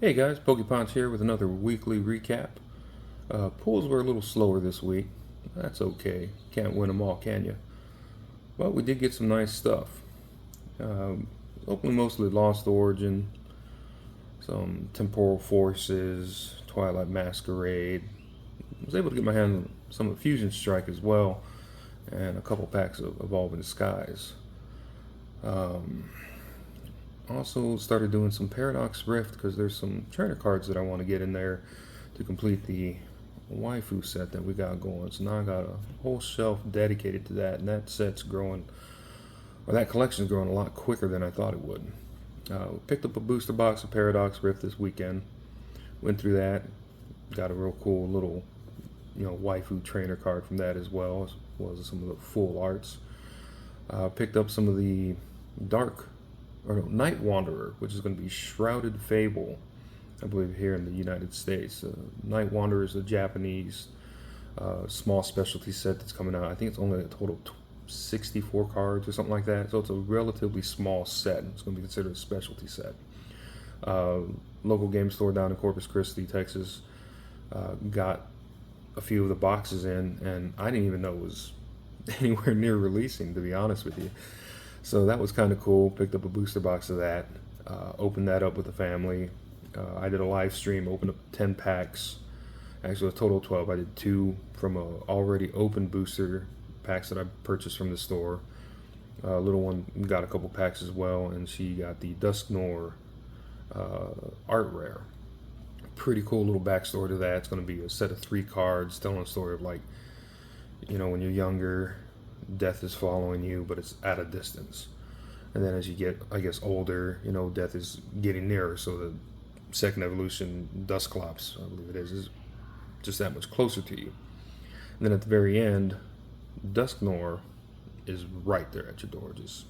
Hey guys, PokePonch here with another weekly recap. Pulls were a little slower this week. That's okay. Can't win them all, can you? But we did get some nice stuff. Openly mostly Lost Origin, some Temporal Forces, Twilight Masquerade. I was able to get my hand on some of Fusion Strike as well, and a couple packs of Evolving Skies. Also started doing some Paradox Rift because there's some trainer cards that I want to get in there to complete the waifu set that we got going. So now I got a whole shelf dedicated to that, and that set's growing, or that collection's growing a lot quicker than I thought it would. Picked up a booster box of Paradox Rift this weekend. Went through that, got a real cool little, waifu trainer card from that as well as some of the full arts. Picked up some of the Night Wanderer, which is going to be Shrouded Fable, I believe, here in the United States. Night Wanderer is a Japanese small specialty set that's coming out. I think it's only a total of 64 cards or something like that. So it's a relatively small set. It's going to be considered a specialty set. Local game store down in Corpus Christi, Texas, got a few of the boxes in, and I didn't even know it was anywhere near releasing, to be honest with you. So that was kind of cool. Picked up a booster box of that. Opened that up with the family. I did a live stream, opened up 10 packs. Actually, a total of 12. I did 2 from a already open booster packs that I purchased from the store. Little one got a couple packs as well, and she got the Dusknoir art rare. Pretty cool little backstory to that. It's going to be a set of 3 cards telling a story of, like, when you're younger, death is following you, but it's at a distance. And then as you get, I guess, older, death is getting nearer. So the second evolution, Dusclops, I believe it is just that much closer to you. And then at the very end, Dusknoir is right there at your door. Just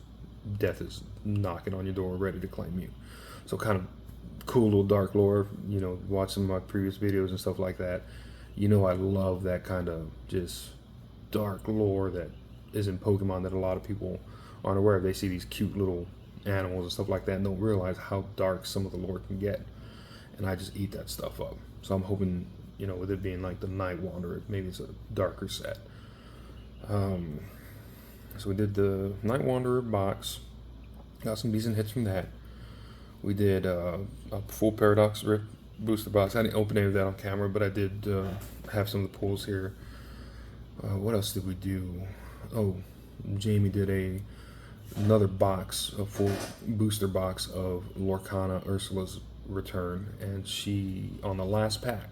death is knocking on your door, ready to claim you. So kind of cool little dark lore. Watch some of my previous videos and stuff like that. I love that kind of just dark lore that is in Pokemon that a lot of people aren't aware of. They see these cute little animals and stuff like that and don't realize how dark some of the lore can get. And I just eat that stuff up. So I'm hoping, with it being like the Night Wanderer, maybe it's a darker set. So we did the Night Wanderer box. Got some decent hits from that. We did a full Paradox Rift booster box. I didn't open any of that on camera, but I did have some of the pulls here. What else did we do? Oh, Jamie did another box, a full booster box of Lorcana Ursula's Return, and she, on the last pack,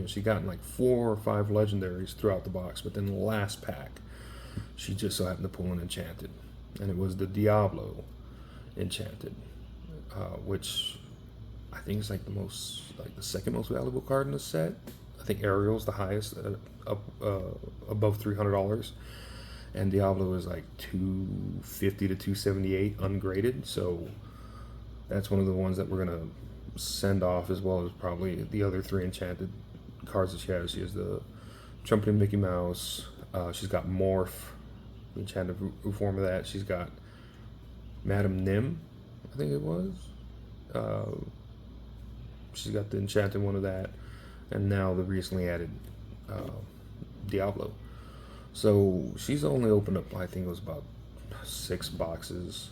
she got like 4 or 5 legendaries throughout the box, but then the last pack, she just so happened to pull an Enchanted, and it was the Diablo Enchanted, which I think is like the second most valuable card in the set. I think Ariel's the highest, above $300, and Diablo is like $250 to $278 ungraded. So that's one of the ones that we're gonna send off, as well as probably the other 3 enchanted cards that she has. She has the Trumpeting Mickey Mouse. She's got Morph, the enchanted form of that. She's got Madam Nim, I think it was. She's got the enchanted one of that, and now the recently added Diablo. So she's only opened up, I think it was about 6 boxes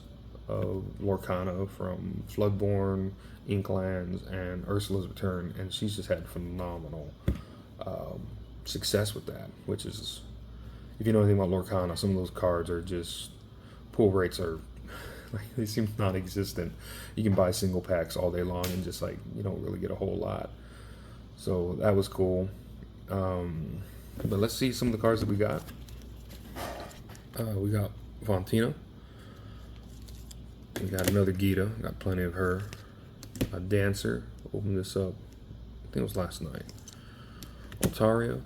of Lorcana from Floodborn, Inklands, and Ursula's Return, and she's just had phenomenal success with that, which is, if you know anything about Lorcana, some of those cards are just, pull rates are, like, they seem non-existent. You can buy single packs all day long and just, like, you don't really get a whole lot. So that was cool. But let's see some of the cards that we got. We got Fontina. We got another Gita. Got plenty of her. A Dancer. Opened this up, I think it was last night. Altaria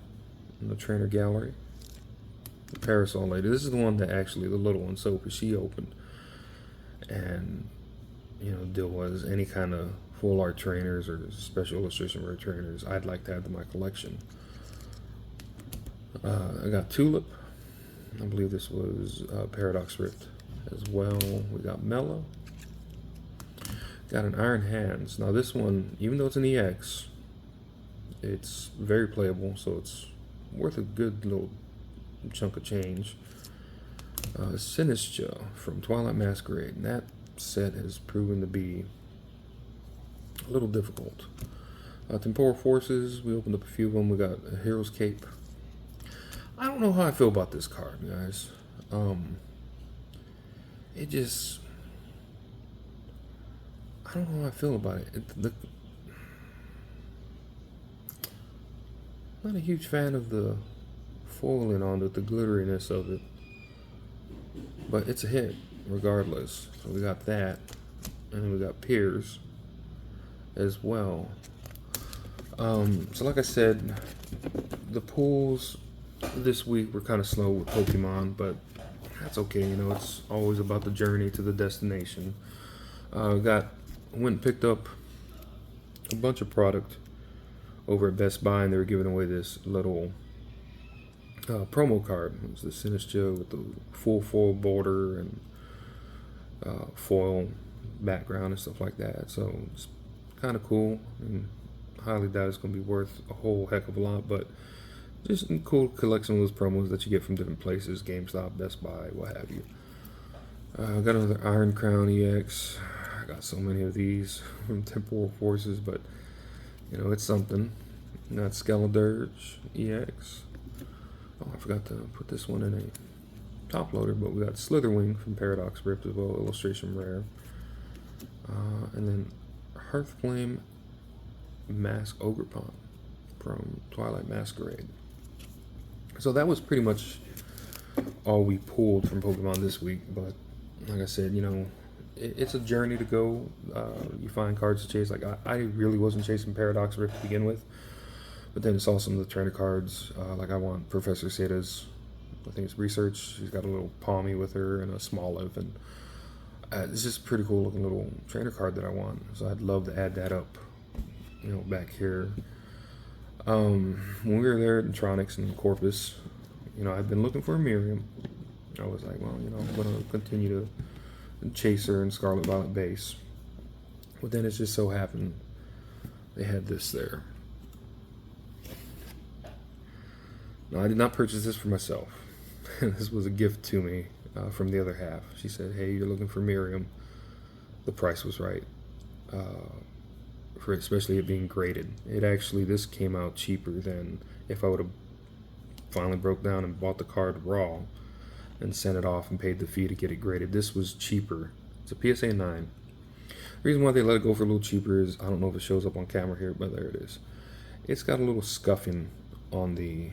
in the trainer gallery. The Parasol Lady. This is the one that actually, the little one, Sophie, she opened. And, deal was any kind of full art trainers or special illustration rare trainers I'd like to add to my collection. I got Tulip. I believe this was Paradox Rift as well. We got Mellow. got an Iron Hands. Now this one, even though it's an EX, it's very playable, so it's worth a good little chunk of change. Sinistcha from Twilight Masquerade, and that set has proven to be a little difficult. Temporal Forces, we opened up a few of them. We got a Hero's Cape. I don't know how I feel about this card, guys. It just, I don't know how I feel about it. I'm not a huge fan of the foiling on it, the glitteriness of it, but it's a hit regardless. So we got that, and then we got Piers as well. So like I said, the pulls this week were kind of slow with Pokemon, but that's okay. You know, it's always about the journey to the destination. Went and picked up a bunch of product over at Best Buy, and they were giving away this little promo card. It was the Sinistcha with the full foil border and foil background and stuff like that. So it's kind of cool, and highly doubt it's going to be worth a whole heck of a lot, but just a cool collection of those promos that you get from different places, GameStop, Best Buy, what have you. Got another Iron Crown EX. I got so many of these from Temporal Forces, but you know, it's something. Got Skeledirge EX. Oh, I forgot to put this one in a top loader, but we got Slitherwing from Paradox Rift as well, illustration rare. And then Hearthflame Mask Ogerpon from Twilight Masquerade. So that was pretty much all we pulled from Pokemon this week, but like I said, you know, it's a journey to go. You find cards to chase. Like I really wasn't chasing Paradox Rift to begin with, but then saw some of the trainer cards. Like I want Professor Seda's, I think it's Research. She's got a little Palmy with her and a Smoliv, and it's just a pretty cool looking little trainer card that I want. So I'd love to add that up, you know, back here. When we were there at Tronics and Corpus, you know, I'd been looking for a Miriam. I was like, well, you know, I'm going to continue to chase her in Scarlet Violet base. But then it just so happened they had this there. Now, I did not purchase this for myself. This was a gift to me from the other half. She said, hey, you're looking for Miriam. The price was right. For especially it being graded. This came out cheaper than if I would have finally broke down and bought the card raw and sent it off and paid the fee to get it graded. This was cheaper. It's a PSA 9. The reason why they let it go for a little cheaper is, I don't know if it shows up on camera here, but there it is. It's got a little scuffing on the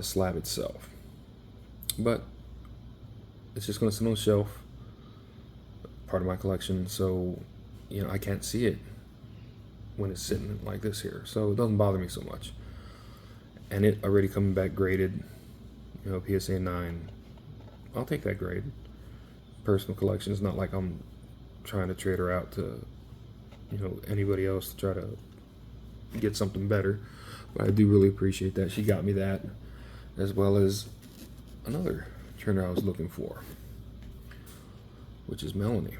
slab itself. But it's just going to sit on the shelf, part of my collection, so you know I can't see it when it's sitting like this here, so it doesn't bother me so much. And it already coming back graded, you know, PSA 9. I'll take that grade. Personal collection. It's not like I'm trying to trade her out to, you know, anybody else to try to get something better, but I do really appreciate that she got me that, as well as another trainer I was looking for, which is Melanie.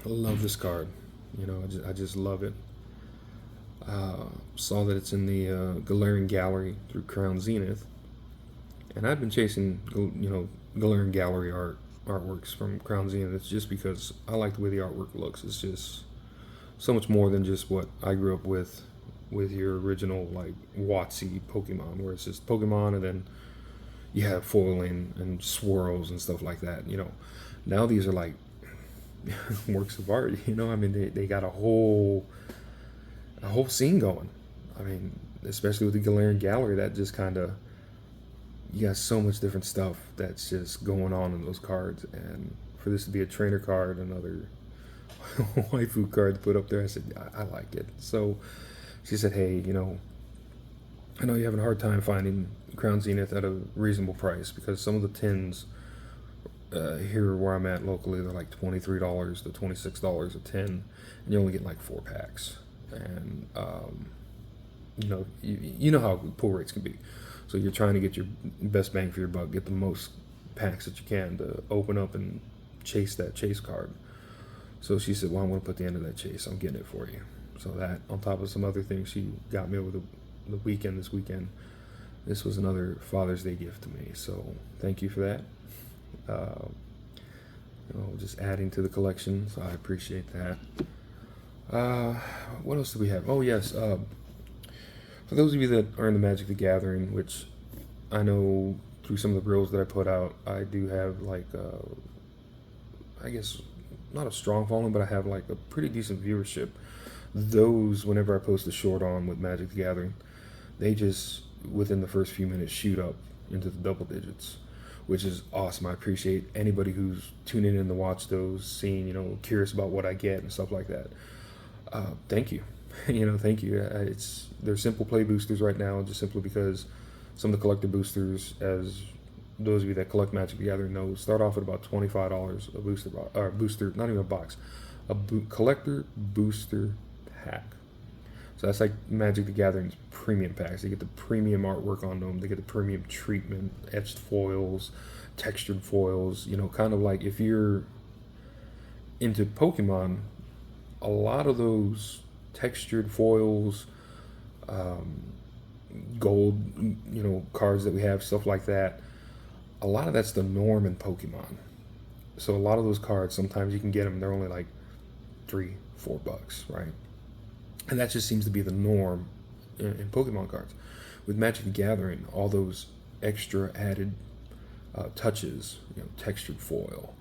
I love this card. You know, I just love it. Saw that it's in the Galarian Gallery through Crown Zenith, and I've been chasing, you know, Galarian Gallery artworks from Crown Zenith. It's just because I like the way the artwork looks. It's just so much more than just what I grew up with your original like WotC Pokemon, where it's just Pokemon and then you have foiling and swirls and stuff like that. You know, now these are like works of art. You know, I mean, they got a whole scene going. I mean, especially with the Galarian Gallery, that just kind of, you got so much different stuff that's just going on in those cards. And for this to be a trainer card, another waifu card to put up there, I said, I like it. So she said, hey, you know, I know you're having a hard time finding Crown Zenith at a reasonable price, because some of the tins here where I'm at locally, they're like $23 to $26 a tin, and you only get like 4 packs. And you know how pull rates can be, so you're trying to get your best bang for your buck, get the most packs that you can to open up and chase that chase card. So she said, well, I'm going to put the end of that chase. I'm getting it for you. So that, on top of some other things she got me over the weekend, this was another Father's Day gift to me. So thank you for that. Just adding to the collection. So I appreciate that. What else do we have? Oh, yes. For those of you that are in the Magic the Gathering, which I know through some of the reels that I put out, I do have like, I guess, not a strong following, but I have like a pretty decent viewership. Those, whenever I post a short on with Magic the Gathering, they just, within the first few minutes, shoot up into the double digits, which is awesome. I appreciate anybody who's tuning in to watch those, seeing, curious about what I get and stuff like that. Thank you. Thank you. They're simple play boosters right now, just simply because some of the collector boosters, as those of you that collect Magic the Gathering know, start off at about $25 a booster, not even a box, collector booster pack. So that's like Magic the Gathering's premium packs. They get the premium artwork on them. They get the premium treatment, etched foils, textured foils. Kind of like if you're into Pokemon, a lot of those textured foils, gold, cards that we have, stuff like that, a lot of that's the norm in Pokemon. So a lot of those cards, sometimes you can get them, they're only like $3-4, right? And that just seems to be the norm in Pokemon cards. With Magic the Gathering, all those extra added touches, textured foil,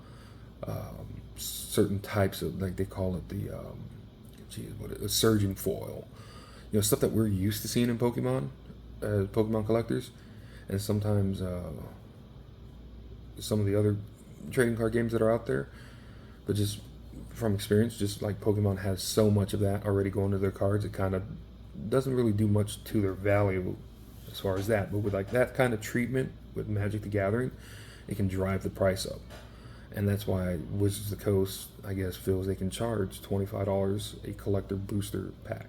certain types of, like they call it the surging foil, stuff that we're used to seeing in Pokemon, Pokemon collectors, and sometimes some of the other trading card games that are out there. But just from experience, just like Pokemon has so much of that already going to their cards, it kind of doesn't really do much to their value as far as that. But with like that kind of treatment with Magic the Gathering, it can drive the price up. And that's why Wizards of the Coast, I guess, feels they can charge $25 a collector booster pack.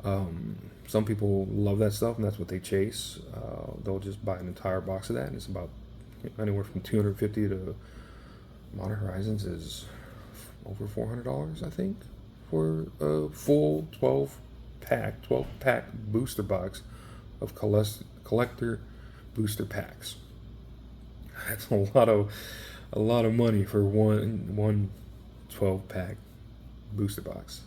Some people love that stuff, and that's what they chase. They'll just buy an entire box of that, and it's about anywhere from $250 to Modern Horizons is over $400, I think, for a full 12-pack booster box of collector booster packs. That's a lot of money for one 12-pack booster box.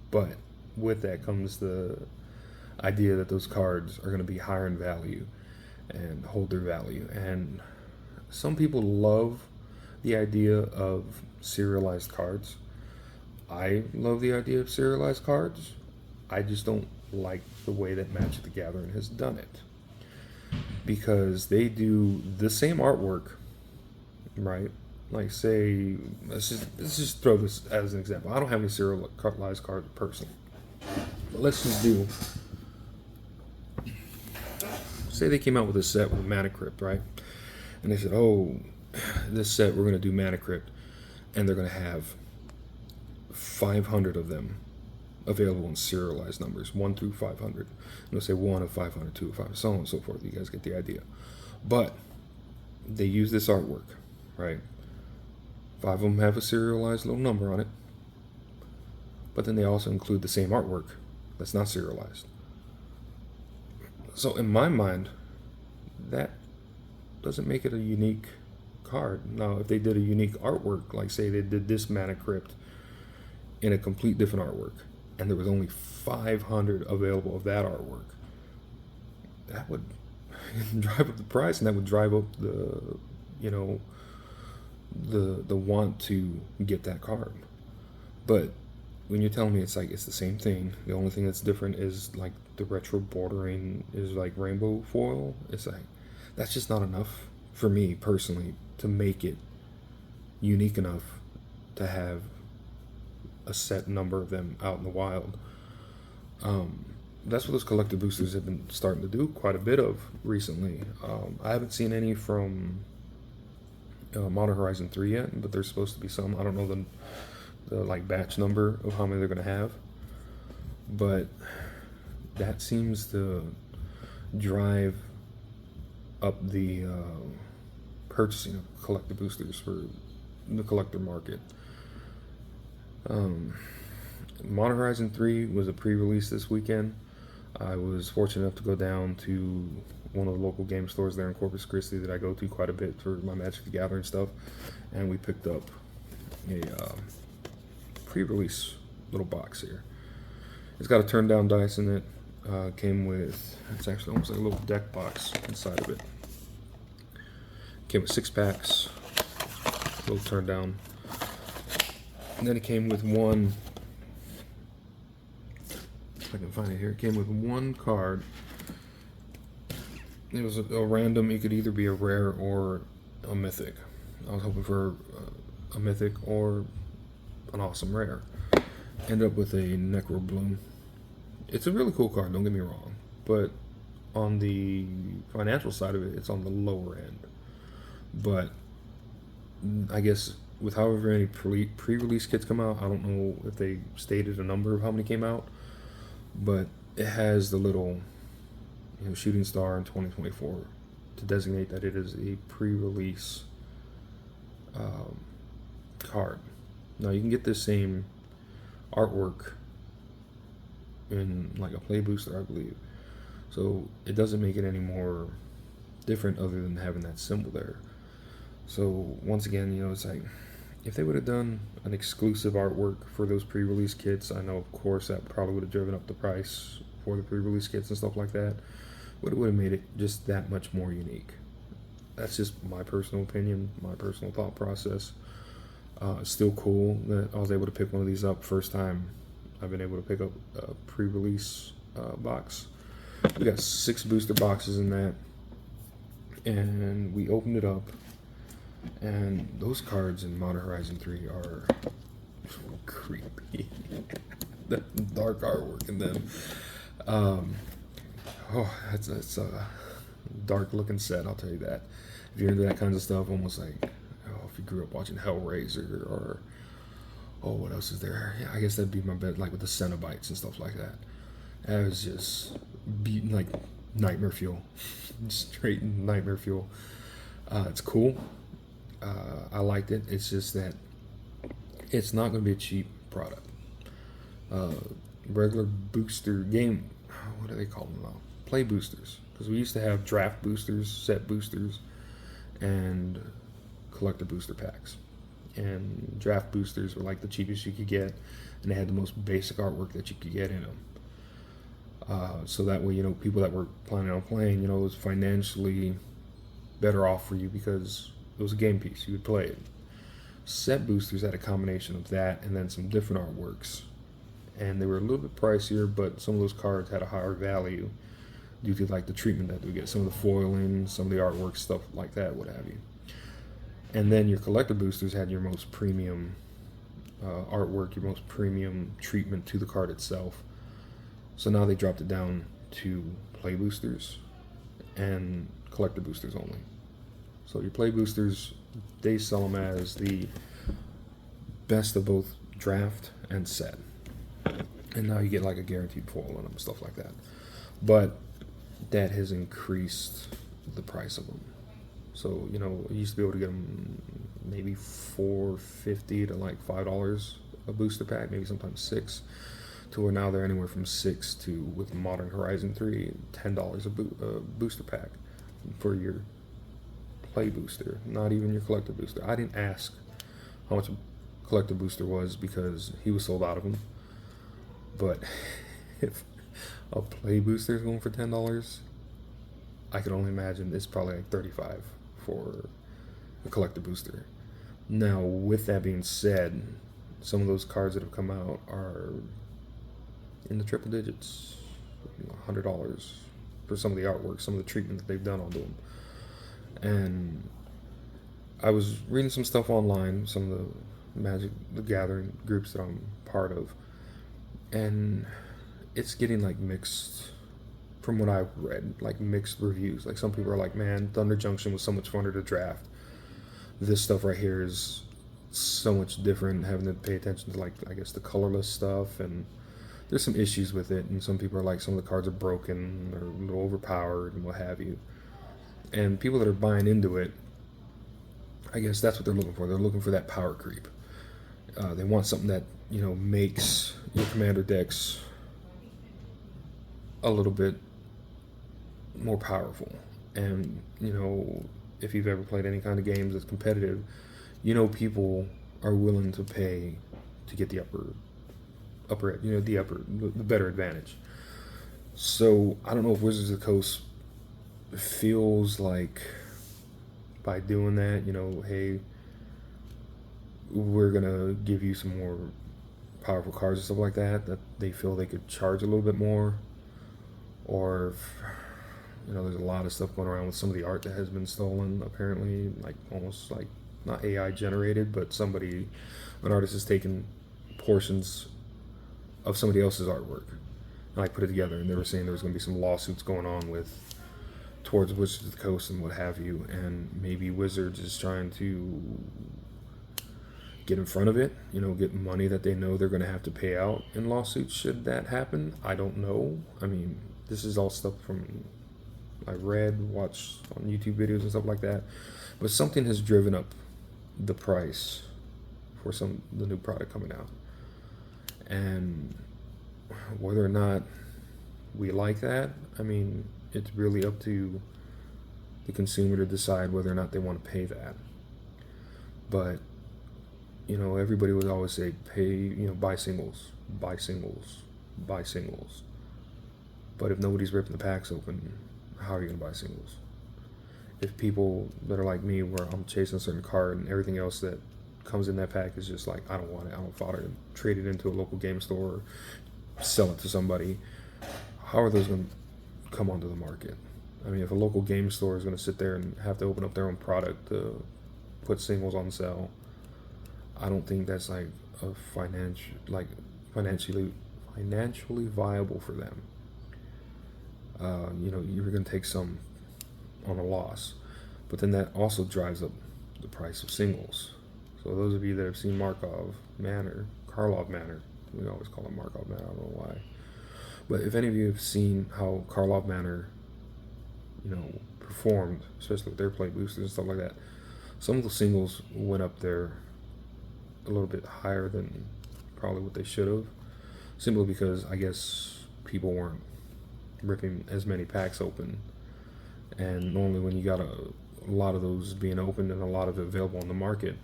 But with that comes the idea that those cards are going to be higher in value and hold their value. And some people love the idea of serialized cards. I love the idea of serialized cards. I just don't like the way that Magic the Gathering has done it, because they do the same artwork, right? Like, say, let's just throw this as an example. I don't have any serialized cards personally, but let's just do, say they came out with a set with Mana Crypt, right? And they said, oh, this set we're going to do Mana Crypt, and they're going to have 500 of them available in serialized numbers, 1 through 500. And they'll say 1 of 500, 2 of 500, so on and so forth. You guys get the idea. But they use this artwork, right? 5 of them have a serialized little number on it, but then they also include the same artwork that's not serialized. So in my mind, that doesn't make it a unique card. Now, if they did a unique artwork, like say they did this Mana Crypt in a complete different artwork, and there was only 500 available of that artwork, that would drive up the price, and that would drive up the want to get that card. But when you're telling me it's the same thing, the only thing that's different is like the retro bordering is like rainbow foil, it's like, that's just not enough for me personally to make it unique enough to have a set number of them out in the wild. That's what those collector boosters have been starting to do quite a bit of recently. I haven't seen any from Modern Horizon 3 yet, but there's supposed to be some. I don't know the like batch number of how many they're going to have, but that seems to drive up the purchasing of collector boosters for the collector market. Modern Horizon 3 was a pre-release this weekend. I was fortunate enough to go down to one of the local game stores there in Corpus Christi that I go to quite a bit for my Magic the Gathering stuff, and we picked up a pre-release little box here. It's got a turn-down dice in it. Came with, it's actually almost like a little deck box inside of it. Came with 6 packs, little turn-down. And then it came with one, if I can find it here, it came with one card. It was a random, it could either be a rare or a mythic. I was hoping for a mythic or an awesome rare. Ended up with a Necrobloom. It's a really cool card, don't get me wrong, but on the financial side of it, it's on the lower end. But I guess with however many pre-release kits come out, I don't know if they stated a number of how many came out, but it has the little, shooting star in 2024 to designate that it is a pre-release card. Now you can get this same artwork in like a play booster, I believe, so it doesn't make it any more different other than having that symbol there. So once again, it's like if they would have done an exclusive artwork for those pre-release kits, I know of course that probably would have driven up the price for the pre-release kits and stuff like that, but it would have made it just that much more unique. That's just my personal opinion, my personal thought process. It's still cool that I was able to pick one of these up. First time I've been able to pick up a pre-release box. We got 6 booster boxes in that, and we opened it up, and those cards in Modern Horizon 3 are creepy. The dark artwork in them. It's a dark looking set, I'll tell you that. If you're into that kind of stuff, almost like if you grew up watching Hellraiser, or what else is there? Yeah, I guess that'd be my bet, like with the Cenobites and stuff like that. That was just like nightmare fuel. Straight nightmare fuel. It's cool. I liked it. It's just that it's not going to be a cheap product. Regular booster game, what do they call them now? Play boosters. Because we used to have draft boosters, set boosters, and collector booster packs. And draft boosters were like the cheapest you could get, and they had the most basic artwork that you could get in them. So that way, people that were planning on playing, it was financially better off for you because it was a game piece. You would play it. Set boosters had a combination of that and then some different artworks, and they were a little bit pricier, but some of those cards had a higher value due to like the treatment that we get, some of the foiling, some of the artwork, stuff like that, what have you. And then your collector boosters had your most premium artwork, your most premium treatment to the card itself. So now they dropped it down to play boosters and collector boosters only. So your play boosters, they sell them as the best of both draft and set. And now you get like a guaranteed foil on them, stuff like that. But that has increased the price of them. So, you used to be able to get them maybe $4.50 to like $5 a booster pack, maybe sometimes $6, to where now they're anywhere from $6 to, with Modern Horizon 3, $10 a booster pack for your play booster, not even your collector booster. I didn't ask how much a collector booster was because he was sold out of them. But if a play booster is going for $10, I can only imagine it's probably like $35 for a collector booster. Now, with that being said, some of those cards that have come out are in the triple digits, $100 for some of the artwork, some of the treatment that they've done onto them. And I was reading some stuff online, some of the Magic the Gathering groups that I'm part of, and it's getting like mixed, from what I've read, like mixed reviews. Like some people are like, man, Thunder Junction was so much funner to draft. This stuff right here is so much different, having to pay attention to like, I guess, the colorless stuff, and there's some issues with it. And some people are like, some of the cards are broken or a little overpowered and what have you. And people that are buying into it I guess that's what they're looking for. They're looking for that power creep. They want something that makes your commander decks a little bit more powerful. And if you've ever played any kind of games that's competitive, people are willing to pay to get the the better advantage. So I don't know if Wizards of the Coast feels like by doing that, hey, we're gonna give you some more powerful cards and stuff like that, that they feel they could charge a little bit more, or if, there's a lot of stuff going around with some of the art that has been stolen. Apparently, like almost like not AI generated, but an artist has taken portions of somebody else's artwork and like put it together. And they were saying there was going to be some lawsuits going on towards Wizards of the Coast and what have you. And maybe Wizards is trying to get in front of it, get money that they know they're going to have to pay out in lawsuits should that happen. I don't know. I mean, this is all stuff from I watched on YouTube videos and stuff like that. But something has driven up the price for the new product coming out. And whether or not we like that, I mean, it's really up to the consumer to decide whether or not they want to pay that. But everybody would always say, buy singles, buy singles, buy singles. But if nobody's ripping the packs open, how are you going to buy singles? If people that are like me, where I'm chasing a certain card and everything else that comes in that pack is just like, I don't want it, I don't fodder it, trade it into a local game store, or sell it to somebody, how are those going to come onto the market? I mean, if a local game store is going to sit there and have to open up their own product to put singles on sale, I don't think that's like a financially viable for them. You're going to take some on a loss, but then that also drives up the price of singles. So those of you that have seen Karlov Manor, we always call it Markov Manor, I don't know why. But if any of you have seen how Karlov Manor, performed, especially with their play boosters and stuff like that, some of the singles went up there a little bit higher than probably what they should have, simply because I guess people weren't ripping as many packs open. And normally when you got a lot of those being opened and a lot of it available on the market,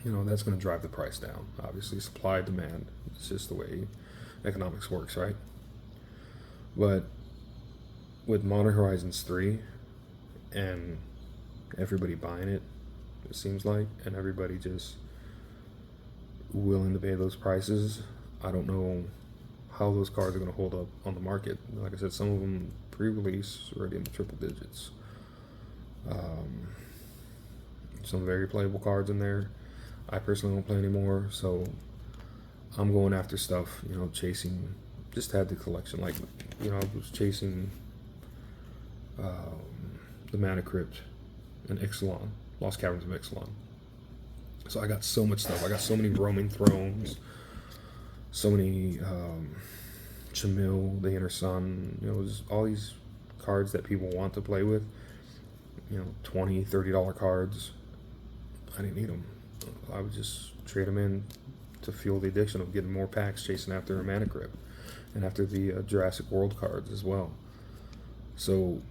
that's going to drive the price down. Obviously, supply, demand, it's just the way economics works, right? But with Modern Horizons 3 and everybody buying it seems like, and everybody just willing to pay those prices, I don't know how those cards are going to hold up on the market. Like I said, some of them pre-release already in the triple digits. Some very playable cards in there. I personally don't play anymore, so I'm going after stuff, chasing, just had the collection. Like, I was chasing the Mana Crypt and Ixalan, Lost Caverns of Ixalan. So I got so much stuff. I got so many Roaming Thrones, so many Chamil, the Inner Sun, just all these cards that people want to play with, $20, $30 cards. I didn't need them. I would just trade them in to fuel the addiction of getting more packs, chasing after a Mana Crypt and after the Jurassic World cards as well. So,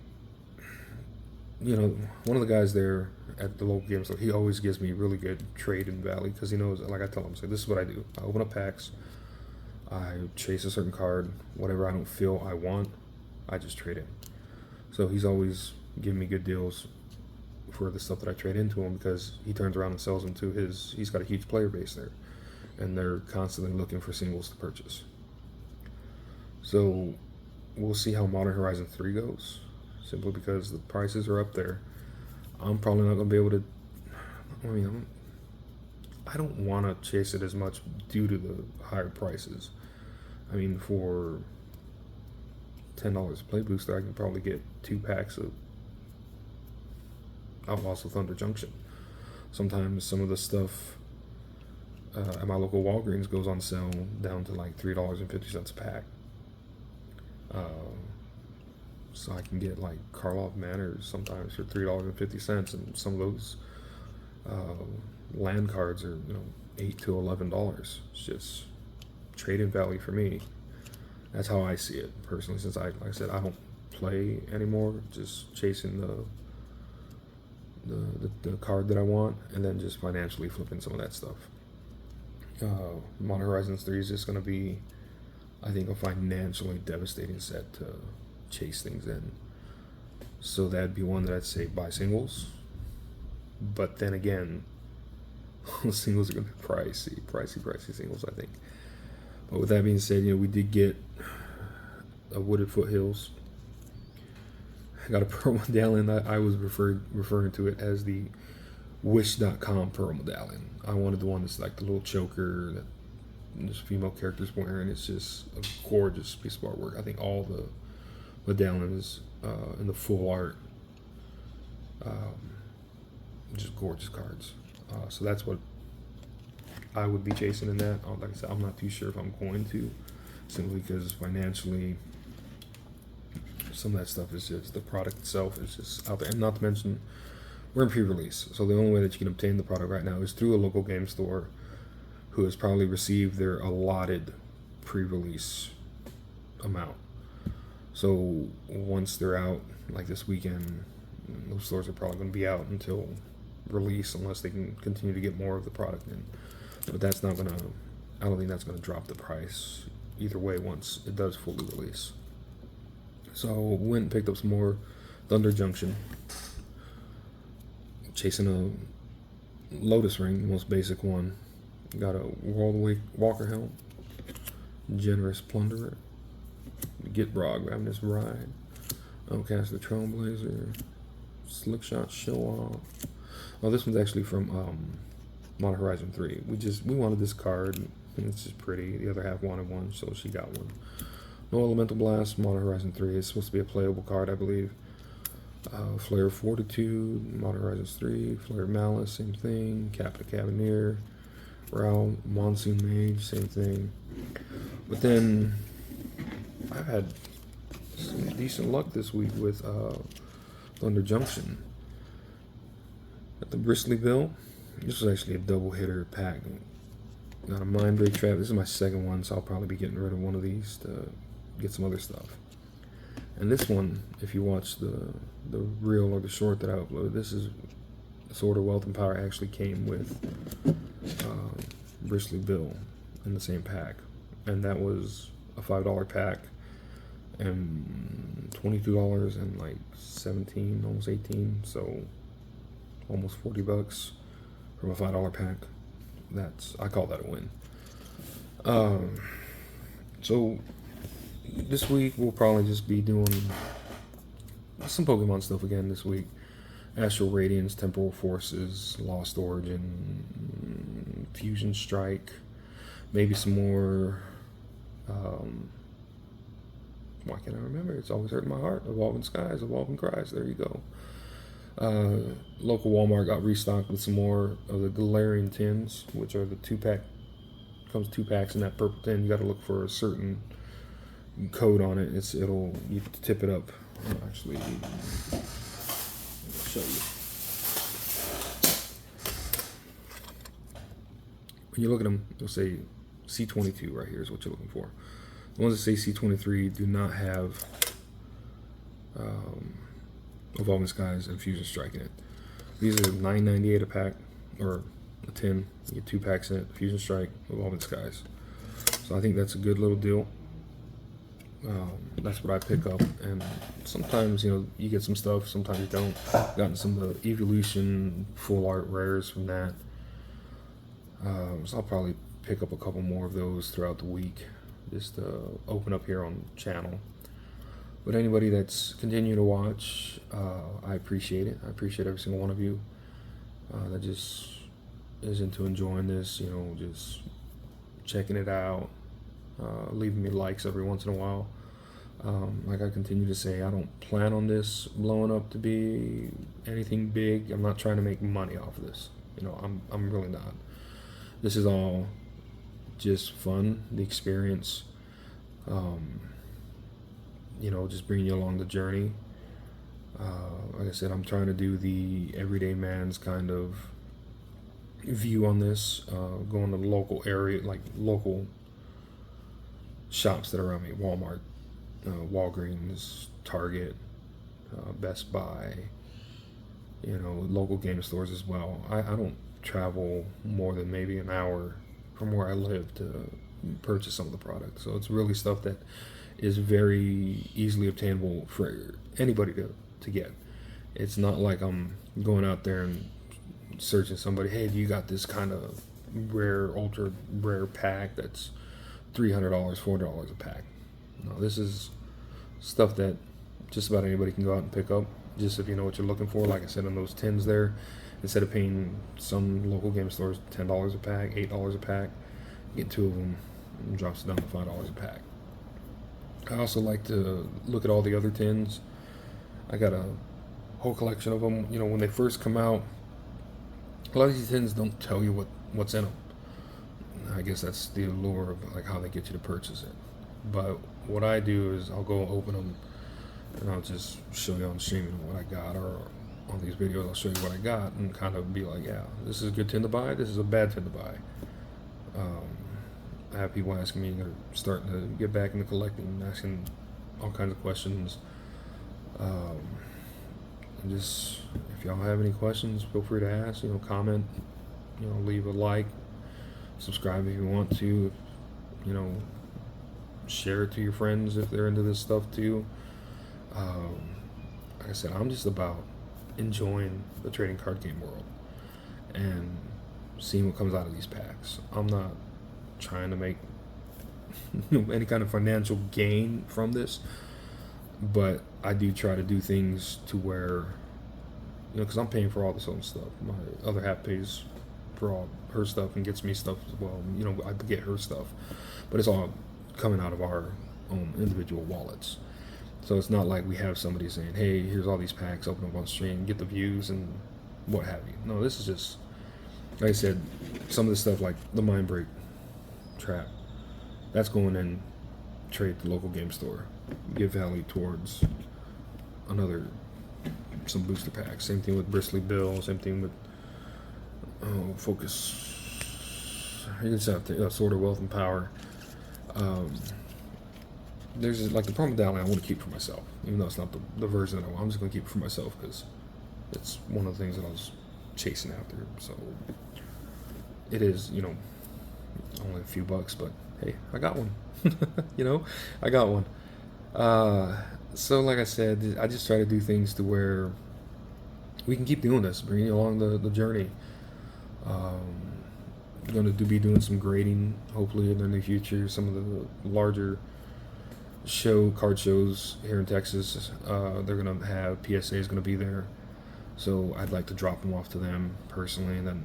one of the guys there at the local game store, he always gives me really good trade in value because he knows, like I tell him, this is what I do. I open up packs, I chase a certain card, whatever I don't feel I want, I just trade in. So he's always giving me good deals for the stuff that I trade into him, because he turns around and sells them to he's got a huge player base there, and they're constantly looking for singles to purchase. So we'll see how Modern Horizon 3 goes, simply because the prices are up there. I'm probably not going to be able to, I don't want to chase it as much due to the higher prices. I mean, for $10 a play booster, I can probably get 2 packs of Outlaws of Thunder Junction. Sometimes some of the stuff at my local Walgreens goes on sale down to like $3.50 a pack. So I can get like Karlov Manor sometimes for $3.50, and some of those Land cards are, $8 to $11. It's just trade-in value for me. That's how I see it personally. Since like I said, I don't play anymore. Just chasing the card that I want, and then just financially flipping some of that stuff. Modern Horizons 3 is just going to be, I think, a financially devastating set to chase things in. So that'd be one that I'd say buy singles. But then again, singles are going to be pricey singles, I think. But with that being said, we did get a Wooded Foothills. I got a Pearl Medallion. I was referring to it as the Wish.com Pearl Medallion. I wanted the one that's like the little choker that this female character's wearing. It's just a gorgeous piece of artwork. I think all the medallions in the full art, just gorgeous cards. So that's what I would be chasing in that. Like I said, I'm not too sure if I'm going to, simply because financially, some of that stuff is just, the product itself is just out there. And not to mention, we're in pre-release, so the only way that you can obtain the product right now is through a local game store who has probably received their allotted pre-release amount. So once they're out, like this weekend, those stores are probably going to be out until release, unless they can continue to get more of the product in. But that's not going to, I don't think that's going to drop the price either way once it does fully release. So went and picked up some more Thunder Junction. Chasing a Lotus Ring, the most basic one. Got a World Walker Helm, Generous Plunderer, Gitrog, Ravenous Ride, Outcast the Trailblazer, Slickshot Show Off. Oh, this one's actually from Modern Horizon 3. We wanted this card, and it's just pretty. The other half wanted one, so she got one. No Elemental Blast, Modern Horizon 3. It's supposed to be a playable card, I believe. Flare of Fortitude, Modern Horizons 3, Flare of Malice, same thing. Capita Cavalier, Ral, Monsoon Mage, same thing. But then I've had some decent luck this week with Thunder Junction. Got the Bristly Bill. This was actually a double hitter pack. Got a Mind Break Trap. This is my second one, so I'll probably be getting rid of one of these to get some other stuff. And this one, if you watch the reel or the short that I uploaded, this is Sword of Wealth and Power actually came with Bristly Bill in the same pack. And that was a $5 pack and $22 and like 17, almost 18, so almost $40 from a $5 pack. I call that a win. So this week we'll probably just be doing some Pokemon stuff again this week. Astral Radiance, Temporal Forces, Lost Origin, Fusion Strike, maybe some more. Why can't I remember? It's always hurting my heart. Evolving Skies, Evolving Cries. There you go. Local Walmart got restocked with some more of the Galarian tins, which are the 2-pack. Comes 2 packs in that purple tin. You got to look for a certain code on it. You tip it up. Actually, I'll show you. When you look at them, you'll say C22 right here is what you're looking for. The ones that say C23 do not have Evolving Skies and Fusion Strike in it. These are $9.98 a pack, or a tin. You get 2 packs in it, Fusion Strike, Evolving Skies. So I think that's a good little deal. That's what I pick up, and sometimes you get some stuff, sometimes you don't. Gotten some of the Evolution full art rares from that. So I'll probably pick up a couple more of those throughout the week, just to open up here on the channel. But anybody that's continuing to watch, I appreciate it. I appreciate every single one of you that just is into enjoying this, just checking it out, leaving me likes every once in a while. Like I continue to say, I don't plan on this blowing up to be anything big. I'm not trying to make money off of this. I'm really not. This is all just fun, the experience. Just bringing you along the journey. Like I said, I'm trying to do the everyday man's kind of view on this. Going to the local area, like local shops that are around me: Walmart, Walgreens, Target, Best Buy. Local game stores as well. I don't travel more than maybe an hour from where I live to purchase some of the products. So it's really stuff that is very easily obtainable for anybody to get. It's not like I'm going out there and searching somebody, hey, do you got this kind of rare, ultra rare pack that's $300, $400 a pack? No, this is stuff that just about anybody can go out and pick up, just if you know what you're looking for. Like I said, on those tins there, instead of paying some local game stores $10 a pack, $8 a pack, get two of them, and drops it down to $5 a pack. I also like to look at all the other tins. I got a whole collection of them. When they first come out, a lot of these tins don't tell you what's in them. I guess that's the allure of like how they get you to purchase it. But what I do is I'll go open them and I'll just show you on streaming what I got, or on these videos I'll show you what I got and kind of be like, yeah, this is a good tin to buy, this is a bad tin to buy. I have people asking me, they're starting to get back into collecting, asking all kinds of questions. And just, if y'all have any questions, feel free to ask, comment, leave a like, subscribe if you want to, share it to your friends if they're into this stuff too. Like I said, I'm just about enjoying the trading card game world and seeing what comes out of these packs. I'm not trying to make any kind of financial gain from this, but I do try to do things to where, because I'm paying for all this own stuff. My other half pays for all her stuff and gets me stuff as well. I get her stuff, but it's all coming out of our own individual wallets. So it's not like we have somebody saying, hey, here's all these packs, open up on stream, get the views and what have you. No, this is just, like I said, some of the stuff like the Mind Break trap, that's going in, trade the local game store, give value towards some booster packs. Same thing with Bristly Bill, same thing with Focus. It's out there, Sword of Wealth and Power. There's like the Promo Medallion I want to keep for myself, even though it's not the version that I want. I'm just going to keep it for myself because it's one of the things that I was chasing after. So it is, only a few bucks, but hey, I got one. I got one. So like I said, I just try to do things to where we can keep doing this, bringing you along the journey. Going to be doing some grading, hopefully in the near future. Some of the larger card shows here in Texas, they're going to have PSA is going to be there. So I'd like to drop them off to them personally and then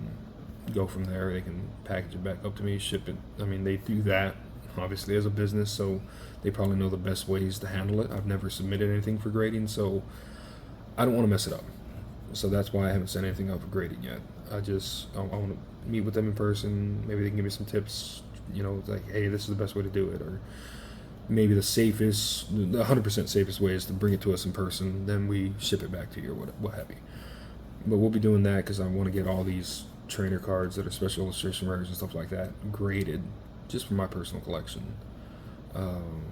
go from there. They can package it back up to me, ship it. I mean, they do that obviously as a business, so they probably know the best ways to handle it. I've never submitted anything for grading, so I don't want to mess it up. So that's why I haven't sent anything out for grading yet. I want to meet with them in person. Maybe they can give me some tips, like, hey, this is the best way to do it, or maybe the 100% safest way is to bring it to us in person, then we ship it back to you or what have you. But we'll be doing that because I want to get all these trainer cards that are special illustration rares and stuff like that graded just for my personal collection.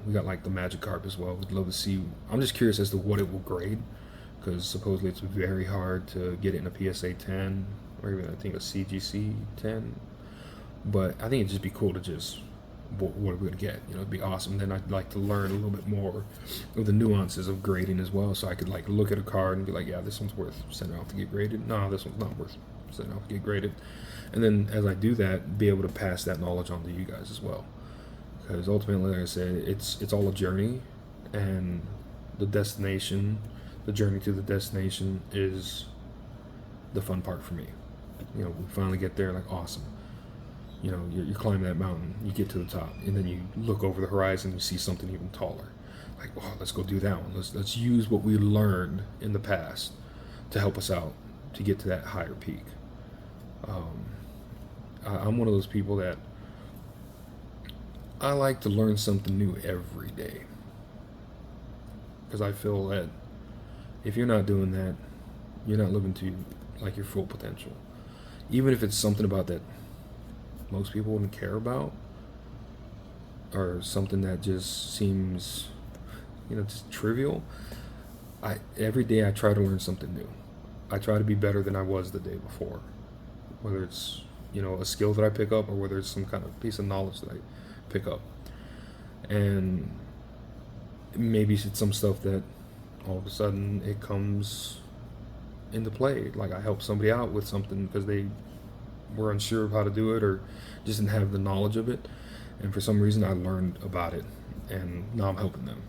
We got like the Magikarp as well. We'd love to see. I'm just curious as to what it will grade, because supposedly it's very hard to get it in a PSA 10 or even I think a CGC 10. But I think it'd just be cool to just what are we gonna get? It'd be awesome. Then I'd like to learn a little bit more of the nuances of grading as well, so I could like look at a card and be like, yeah, this one's worth sending off to get graded. No, this one's not worth sending off to get graded. And then as I do that, be able to pass that knowledge on to you guys as well. Because ultimately, like I said, it's all a journey, and the destination, the journey to the destination is the fun part for me. We finally get there, like awesome. You climb that mountain, you get to the top, and then you look over the horizon, you see something even taller. Like, oh, let's go do that one. Let's use what we learned in the past to help us out to get to that higher peak. I'm one of those people that I like to learn something new every day, because I feel that if you're not doing that, you're not living to like your full potential. even if it's something about that most people wouldn't care about, or something that just seems, just trivial. Every day I try to learn something new. I try to be better than I was the day before, whether it's a skill that I pick up, or whether it's some kind of piece of knowledge that I pick up. And maybe it's some stuff that all of a sudden it comes into play. Like I helped somebody out with something because they were unsure of how to do it, or just didn't have the knowledge of it, and for some reason I learned about it, and now I'm helping them.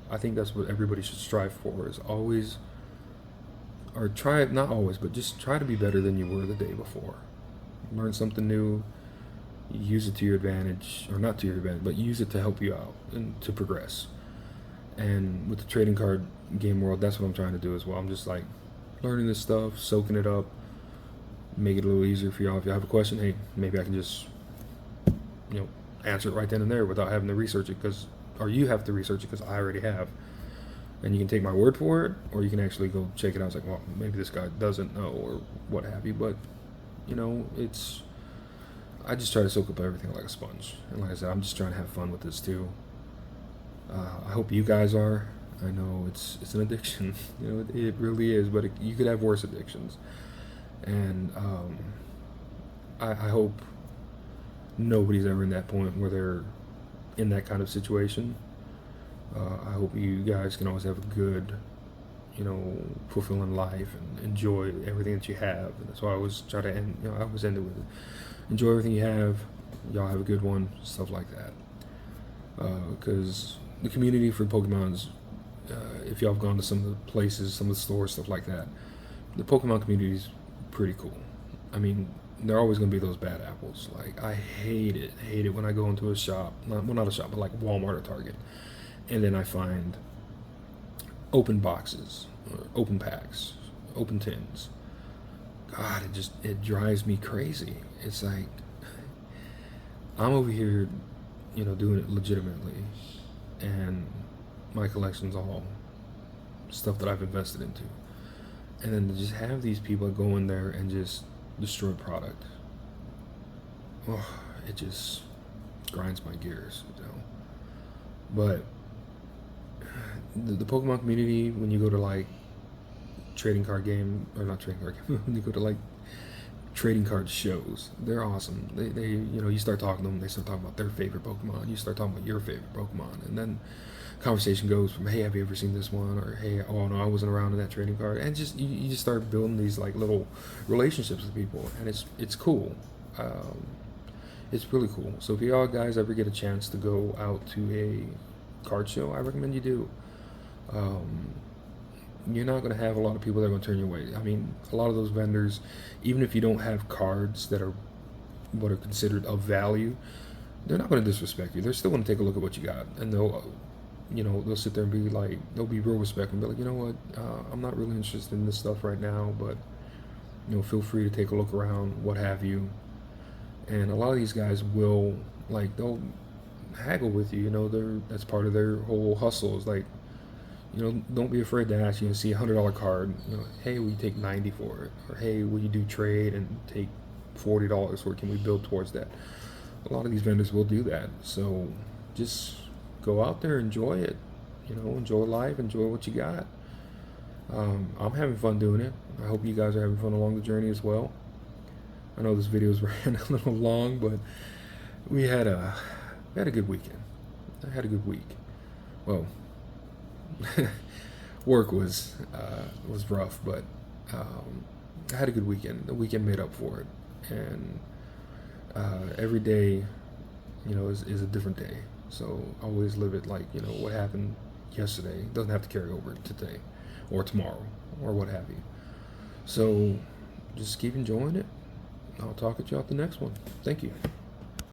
I think that's what everybody should strive for, is always, or try, not always, but just try to be better than you were the day before. Learn something new, use it to your advantage, or not to your advantage, but use it to help you out and to progress. And with the trading card game world, that's what I'm trying to do as well. I'm just like learning this stuff, soaking it up, make it a little easier for y'all. If you have a question, hey, maybe I can just answer it right then and there without having to research it, or you have to research it because I already have. And you can take my word for it, or you can actually go check it out. It's like, well, maybe this guy doesn't know, or what have you. But I just try to soak up everything like a sponge. And like I said, I'm just trying to have fun with this too. I hope you guys are. I know it's an addiction. It really is. But you could have worse addictions. And I hope nobody's ever in that point where they're in that kind of situation. I hope you guys can always have a good, fulfilling life and enjoy everything that you have. And that's why I always try to end. I always end it with, enjoy everything you have. Y'all have a good one. Stuff like that. Because the community for Pokemon's, if y'all have gone to some of the places, some of the stores, stuff like that, the Pokemon community is pretty cool. I mean, there are always going to be those bad apples. Like, I hate it when I go into a shop, not a shop, but like Walmart or Target, and then I find open boxes, or open packs, open tins. God, it drives me crazy. It's like, I'm over here, doing it legitimately, and my collection's all stuff that I've invested into. And then to just have these people go in there and just destroy product, it just grinds my gears, But the Pokemon community, when you go to like trading card game, or not trading card game, when you go to like trading card shows, they're awesome. They you start talking to them, they start talking about their favorite Pokemon, you start talking about your favorite Pokemon, and then conversation goes from, hey, have you ever seen this one, or hey, oh no, I wasn't around in that trading card, and just you just start building these like little relationships with people, and it's cool. It's really cool. So if y'all guys ever get a chance to go out to a card show, I recommend you do. You're not going to have a lot of people that are going to turn you away. I mean, a lot of those vendors, even if you don't have cards that are what are considered of value, they're not going to disrespect you. They're still going to take a look at what you got, and they'll sit there and be like, they'll be real respectful and be like, you know what, I'm not really interested in this stuff right now, but feel free to take a look around, what have you. And a lot of these guys will, like, they'll haggle with you. That's part of their whole hustle. Is like, don't be afraid to ask. See a $100 card. Hey, will you take 90 for it? Or hey, will you do trade and take $40 for it? Can we build towards that? A lot of these vendors will do that. So just go out there, enjoy it. Enjoy life, enjoy what you got. I'm having fun doing it. I hope you guys are having fun along the journey as well. I know this video's ran a little long, but we had a good weekend. I had a good week. Well, work was rough, but I had a good weekend. The weekend made up for it, and every day, is a different day. So always live it like what happened yesterday doesn't have to carry over today, or tomorrow, or what have you. So just keep enjoying it. I'll talk at you at the next one. Thank you.